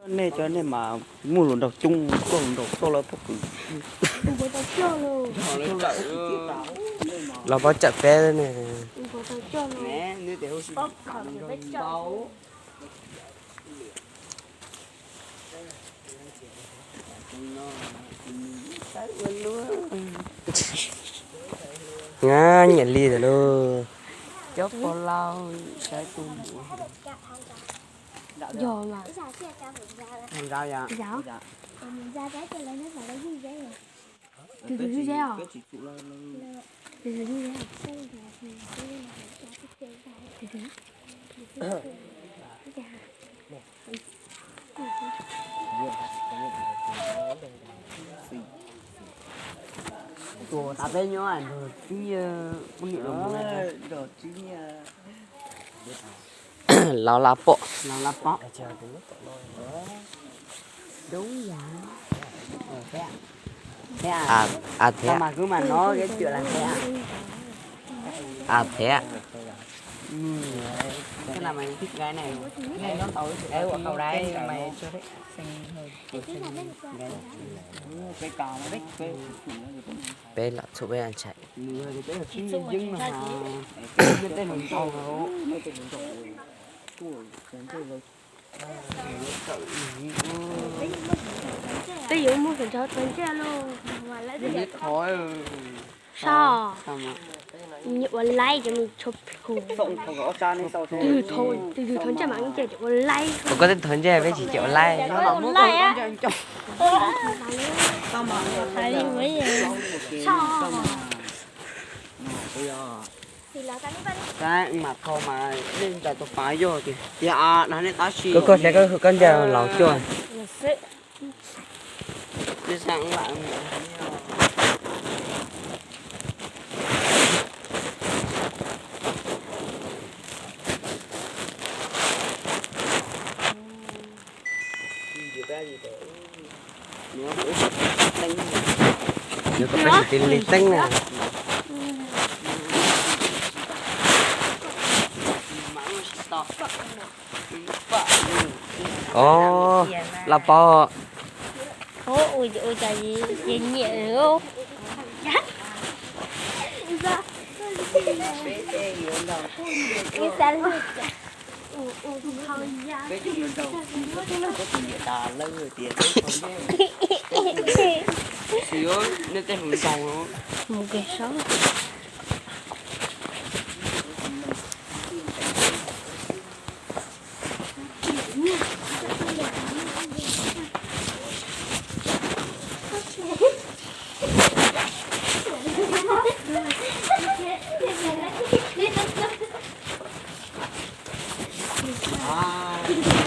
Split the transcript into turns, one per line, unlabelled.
này cho nên mà mua lúa đậu chung có lúa đậu sau là phục
Nó bao chặt bé đấy này.
nè như thế bao
Ngá nhận ly rồi luôn.
chớp bao lao sẽ tung
Giờ mà
làm sao vậy?
Dạ.
Dạ.
Mình ra trái cho lên nó phải lấy như thế rồi.
Từ từ như thế à?
Cái chị cụ là
Từ từ như thế à?
Xong rồi mình sẽ lên là cho cái chân vào.
Từ từ.
của ta bên nhau ảnh rồi chứ con nhựa rồi chứ
Lão lá bộ.
là lắp bó
Đúng vậy.
thế à thế à
Thế
sao
à?
mà cứ mà nói cái chuyện là thế à
Thế à?
thế là mày thích gái này này nó tối ấy của cậu đấy mày chưa thích xinh hơn cái cò nó thích
Bé là chỗ bé ăn chạy.
người thì cái là chuyên dưng mà cái tên mình tàu
Bây giờ mua phần cho tuần chơi luôn. Mà lại
nó biết khói
sao?
sao mà
Nhựa like cho mình chụp cùng.
không không có cha nên sao
Từ thôi, từ từ thôi cho mà anh chơi chụp like.
Có tên thuần chơi với chị triệu like.
nó mua
like á.
sao mà
Thấy mấy giờ?
sao mà
Thì là cái này
cái mặt không mà nên tại tôi phải vô thì dạ nó nên tao xì
Có sẽ có con giờ lão chuồn.
Là sẽ
đi sang lại
Nó có phải tiền linh tinh nè. Ồ, là bò.
ôi trời gì nhẹ không?
cái xa luôn.
cái chuyện đầu có chuyện đà lơ tiền xíu nên tên hùng sầu nó
Một cái số.
à